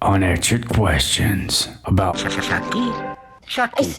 unanswered questions about Chucky.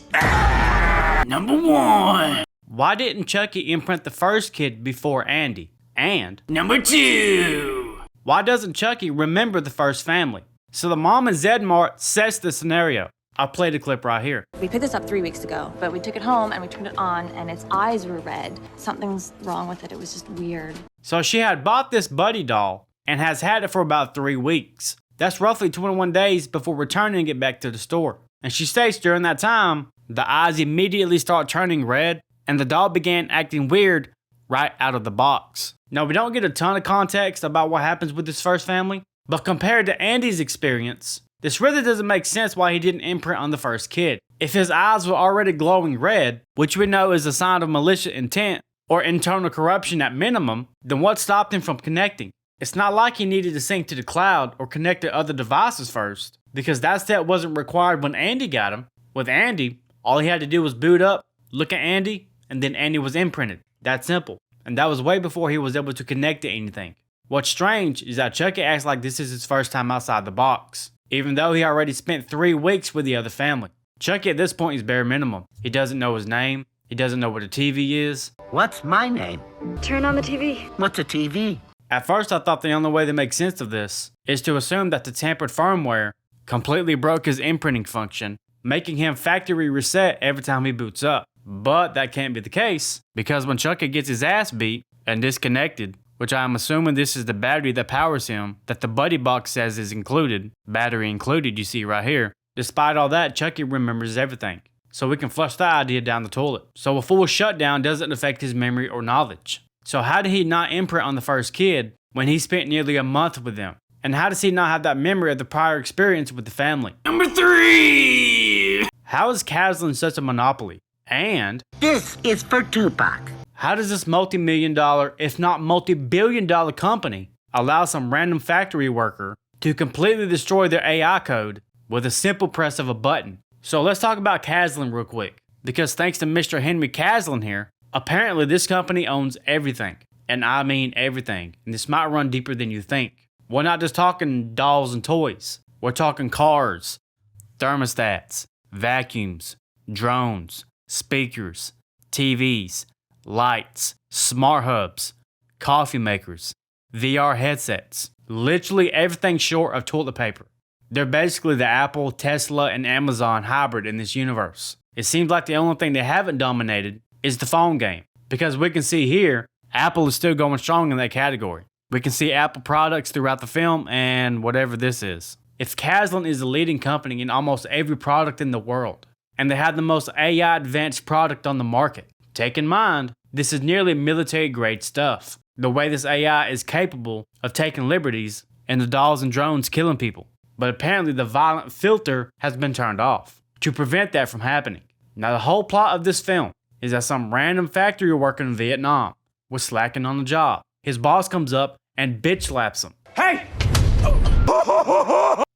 Number 1. Why didn't Chucky imprint the first kid before Andy? And Number 2. why doesn't Chucky remember the first family? So the mom in Zedmart sets the scenario. I'll play the clip right here. We picked this up 3 weeks ago, but we took it home and we turned it on and its eyes were red. Something's wrong with it. It was just weird. So she had bought this Buddy doll and has had it for about 3 weeks. That's roughly 21 days before returning it back to the store. And she states during that time, the eyes immediately start turning red and the doll began acting weird right out of the box. Now, we don't get a ton of context about what happens with this first family, but compared to Andy's experience, this really doesn't make sense why he didn't imprint on the first kid. If his eyes were already glowing red, which we know is a sign of malicious intent or internal corruption at minimum, then what stopped him from connecting? It's not like he needed to sync to the cloud or connect to other devices first, because that step wasn't required when Andy got him. With Andy, all he had to do was boot up, look at Andy, and then Andy was imprinted. That simple. And that was way before he was able to connect to anything. What's strange is that Chucky acts like this is his first time outside the box, even though he already spent 3 weeks with the other family. Chucky at this point is bare minimum. He doesn't know his name. He doesn't know what a TV is. What's my name? Turn on the TV. What's a TV? At first I thought the only way to make sense of this is to assume that the tampered firmware completely broke his imprinting function, making him factory reset every time he boots up. But that can't be the case, because when Chucky gets his ass beat and disconnected, which I'm assuming this is the battery that powers him, that the Buddy box says is included, battery included you see right here, despite all that, Chucky remembers everything. So we can flush that idea down the toilet. So a full shutdown doesn't affect his memory or knowledge. So how did he not imprint on the first kid when he spent nearly a month with them? And how does he not have that memory of the prior experience with the family? Number 3. How is Kaslin such a monopoly? And This is for Tupac. how does this multi-million-dollar, if not multi-billion-dollar company allow some random factory worker to completely destroy their AI code with a simple press of a button? So let's talk about Kaslin real quick, because thanks to Mr. Henry Kaslin here, apparently this company owns everything. And I mean everything. And this might run deeper than you think. We're not just talking dolls and toys. We're talking cars, thermostats, vacuums, drones, speakers, TVs, lights, smart hubs, coffee makers, VR headsets, literally everything short of toilet paper. They're basically the Apple, Tesla, and Amazon hybrid in this universe. It seems like the only thing they haven't dominated is the phone game, because we can see here, Apple is still going strong in that category. We can see Apple products throughout the film and whatever this is. If Kaslin is the leading company in almost every product in the world, and they have the most AI advanced product on the market, take in mind, this is nearly military grade stuff. The way this AI is capable of taking liberties and the dolls and drones killing people. But apparently the violent filter has been turned off to prevent that from happening. Now the whole plot of this film is that some random factory worker in Vietnam was slacking on the job. His boss comes up and bitch slaps him. Hey!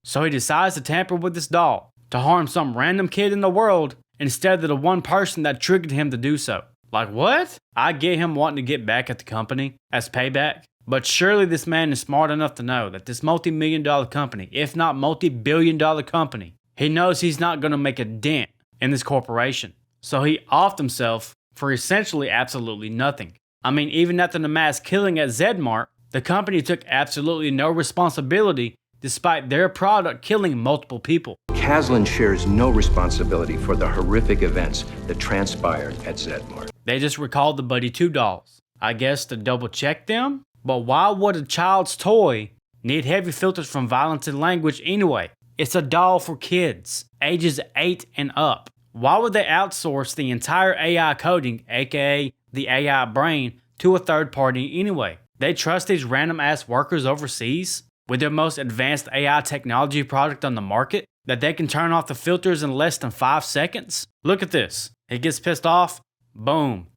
So he decides to tamper with this doll to harm some random kid in the world instead of the one person that triggered him to do so. Like what? I get him wanting to get back at the company as payback, but surely this man is smart enough to know that this multi-million-dollar company, if not multi-billion-dollar company, he knows he's not going to make a dent in this corporation. So he offed himself for essentially absolutely nothing. I mean, even after the mass killing at Zedmart, the company took absolutely no responsibility despite their product killing multiple people. Kaslin shares no responsibility for the horrific events that transpired at Zedmart. They just recalled the Buddy 2 dolls. I guess to double check them? But why would a child's toy need heavy filters from violence and language anyway? It's a doll for kids, ages 8 and up. Why would they outsource the entire AI coding, aka the AI brain, to a third party anyway? They trust these random ass workers overseas with their most advanced AI technology product on the market that they can turn off the filters in less than 5 seconds? Look at this. He gets pissed off. Boom.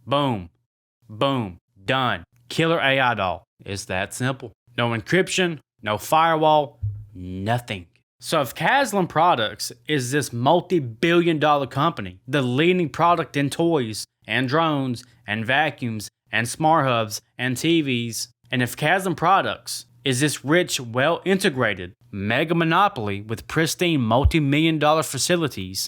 Boom. Boom. Done. Killer AI doll. It's that simple. No encryption, no firewall, nothing. So if Kaslin Products is this multi-billion-dollar company, the leading product in toys and drones and vacuums and smart hubs and TVs, and if Kaslin Products is this rich, well-integrated mega monopoly with pristine multi-million-dollar facilities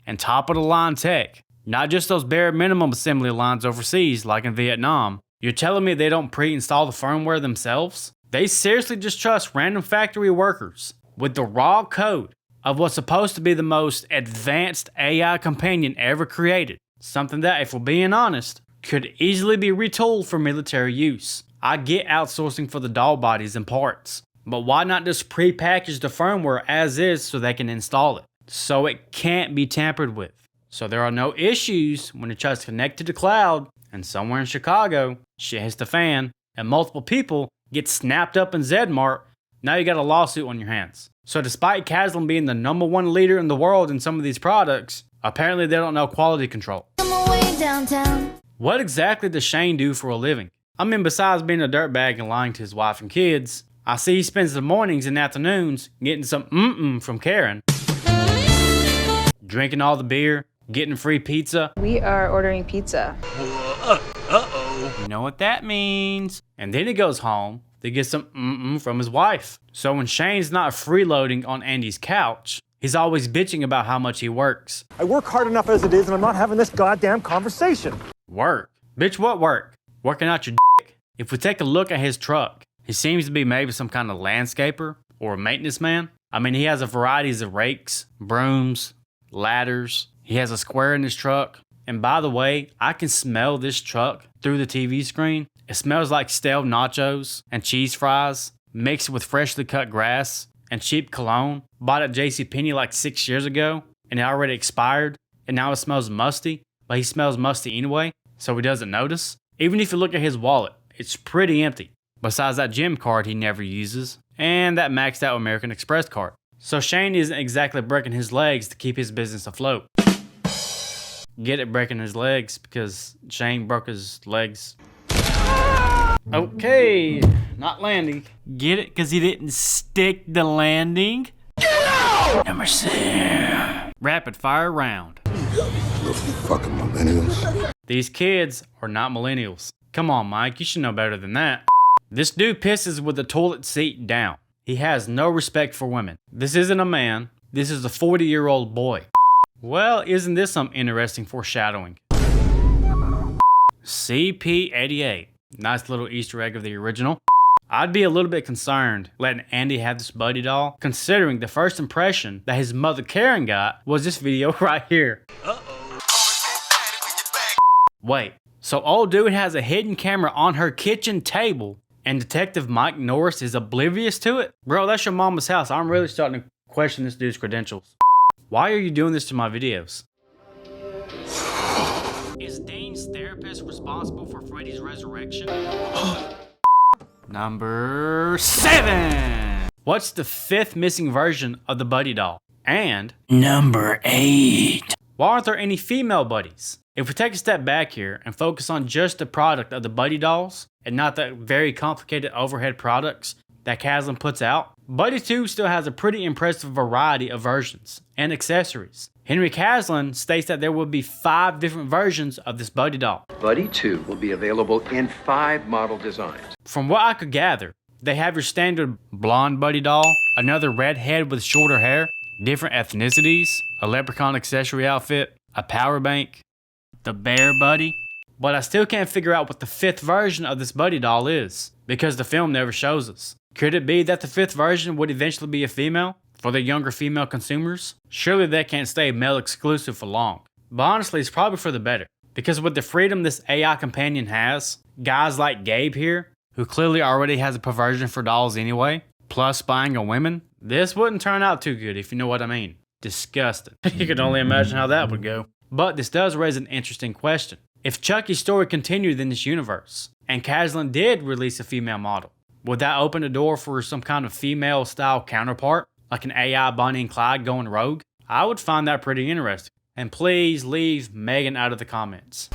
and top-of-the-line tech. Not just those bare minimum assembly lines overseas like in Vietnam. You're telling me they don't pre-install the firmware themselves? They seriously just trust random factory workers with the raw code of what's supposed to be the most advanced AI companion ever created. Something that, if we're being honest, could easily be retooled for military use. I get outsourcing for the doll bodies and parts, but why not just pre-package the firmware as is so they can install it, so it can't be tampered with? So there are no issues when it tries to connect to the cloud, and somewhere in Chicago, shit hits the fan, and multiple people get snapped up in Zedmart. Now you got a lawsuit on your hands. So despite Kaslin being the #1 leader in the world in some of these products, apparently they don't know quality control. What exactly does Shane do for a living? I mean, besides being a dirtbag and lying to his wife and kids, I see he spends the mornings and afternoons getting some from Karen, drinking all the beer, getting free pizza. We are ordering pizza. You know what that means. And then he goes home to get some from his wife. So when Shane's not freeloading on Andy's couch, he's always bitching about how much he works. I work hard enough as it is, and I'm not having this goddamn conversation. Work? Bitch, what work? Working out your dick? If we take a look at his truck, he seems to be maybe some kind of landscaper or a maintenance man. I mean, he has a variety of rakes, brooms, ladders. He has a square in his truck. And by the way, I can smell this truck through the TV screen. It smells like stale nachos and cheese fries mixed with freshly cut grass and cheap cologne. Bought at JCPenney like 6 years ago and it already expired. And now it smells musty, but he smells musty anyway, so he doesn't notice. Even if you look at his wallet, it's pretty empty. Besides that gym card he never uses and that maxed out American Express card. So Shane isn't exactly breaking his legs to keep his business afloat. Get it, breaking his legs, because Shane broke his legs. Okay, not landing. Get it, because he didn't stick the landing? Number 6. Rapid fire round. Fucking millennials. These kids are not millennials. Come on, Mike, you should know better than that. This dude pisses with the toilet seat down. He has no respect for women. This isn't a man. This is a 40-year-old boy. Well, isn't this some interesting foreshadowing? CP88. Nice little Easter egg of the original. I'd be a little bit concerned letting Andy have this buddy doll, considering the first impression that his mother Karen got was this video right here. Wait, so old dude has a hidden camera on her kitchen table and Detective Mike Norris is oblivious to it? Bro, that's your mama's house. I'm really starting to question this dude's credentials. Why are you doing this to my videos? Is Dane's therapist responsible for Freddy's resurrection? Number 7! What's the 5th missing version of the buddy doll? And Number 8. why aren't there any female buddies? If we take a step back here and focus on just the product of the buddy dolls and not the very complicated overhead products that Kaslin puts out, Buddy 2 still has a pretty impressive variety of versions and accessories. Henry Kaslin states that there will be 5 different versions of this buddy doll. Buddy 2 will be available in 5 model designs. From what I could gather, they have your standard blonde buddy doll, another redhead with shorter hair, different ethnicities, a leprechaun accessory outfit, a power bank, the bear buddy. But I still can't figure out what the 5th version of this buddy doll is, because the film never shows us. Could it be that the 5th version would eventually be a female, for the younger female consumers? Surely they can't stay male exclusive for long. But honestly, it's probably for the better. Because with the freedom this AI companion has, guys like Gabe here, who clearly already has a perversion for dolls anyway, plus spying on women, this wouldn't turn out too good if you know what I mean. Disgusting. You can only imagine how that would go. But this does raise an interesting question. If Chucky's story continued in this universe, and Kaslin did release a female model, would that open the door for some kind of female-style counterpart, like an AI Bonnie and Clyde going rogue? I would find that pretty interesting. And please leave Megan out of the comments.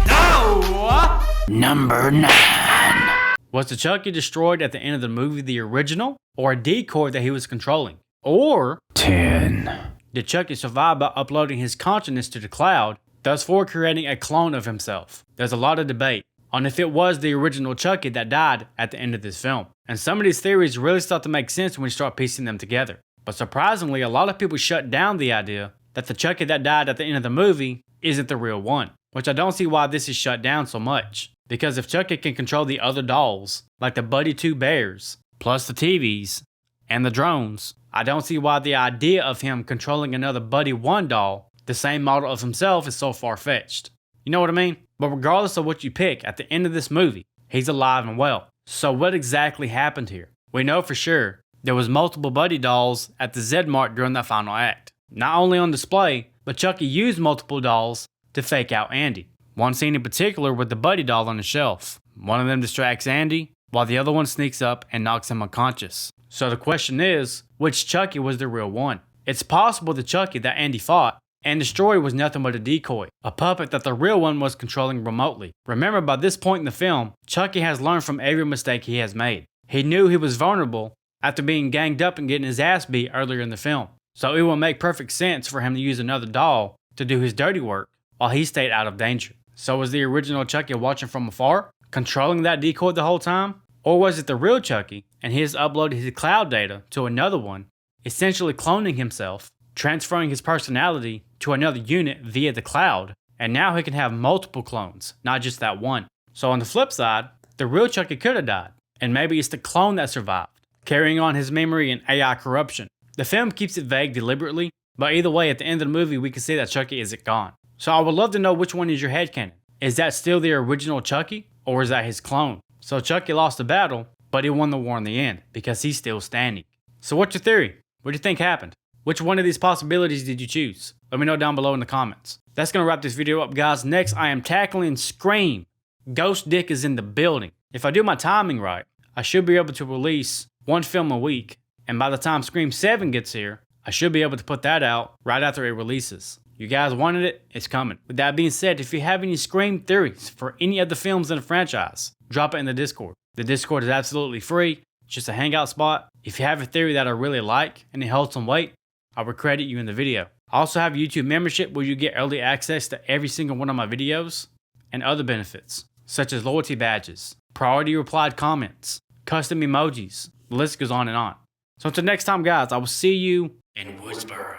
No! Number 9. Was the Chucky destroyed at the end of the movie the original, or a decoy that he was controlling? Or 10. did Chucky survive by uploading his consciousness to the cloud, thus for creating a clone of himself? There's a lot of debate on if it was the original Chucky that died at the end of this film. And some of these theories really start to make sense when you start piecing them together. But surprisingly, a lot of people shut down the idea that the Chucky that died at the end of the movie isn't the real one, which I don't see why this is shut down so much. Because if Chucky can control the other dolls, like the Buddy 2 bears, plus the TVs, and the drones, I don't see why the idea of him controlling another Buddy 1 doll, the same model of himself, is so far-fetched. You know what I mean? But regardless of what you pick, at the end of this movie, he's alive and well. So what exactly happened here? We know for sure there was multiple Buddy dolls at the Z-Mart during that final act. Not only on display, but Chucky used multiple dolls to fake out Andy. One scene in particular with the Buddy doll on the shelf. One of them distracts Andy, while the other one sneaks up and knocks him unconscious. So the question is, which Chucky was the real one? It's possible the Chucky that Andy fought and destroyed was nothing but a decoy, a puppet that the real one was controlling remotely. Remember, by this point in the film, Chucky has learned from every mistake he has made. He knew he was vulnerable after being ganged up and getting his ass beat earlier in the film. So it will make perfect sense for him to use another doll to do his dirty work while he stayed out of danger. So was the original Chucky watching from afar, controlling that decoy the whole time? Or was it the real Chucky and he has uploaded his cloud data to another one, essentially cloning himself, transferring his personality to another unit via the cloud, and now he can have multiple clones, not just that one. So on the flip side, the real Chucky could have died, and maybe it's the clone that survived, carrying on his memory and AI corruption. The film keeps it vague deliberately, but either way, at the end of the movie, we can see that Chucky isn't gone. So I would love to know which one is your headcanon. Is that still the original Chucky, or is that his clone? So Chucky lost the battle, but he won the war in the end, because he's still standing. So what's your theory? What do you think happened? Which one of these possibilities did you choose? Let me know down below in the comments. That's going to wrap this video up, guys. Next, I am tackling Scream. Ghost Dick is in the building. If I do my timing right, I should be able to release one film a week, and by the time Scream 7 gets here, I should be able to put that out right after it releases. You guys wanted it, it's coming. With that being said, if you have any Scream theories for any of the films in the franchise, drop it in the Discord. The Discord is absolutely free. It's just a hangout spot. If you have a theory that I really like and it holds some weight, I will credit you in the video. I also have a YouTube membership where you get early access to every single one of my videos and other benefits, such as loyalty badges, priority replied comments, custom emojis. The list goes on and on. So until next time, guys, I will see you in Woodsboro.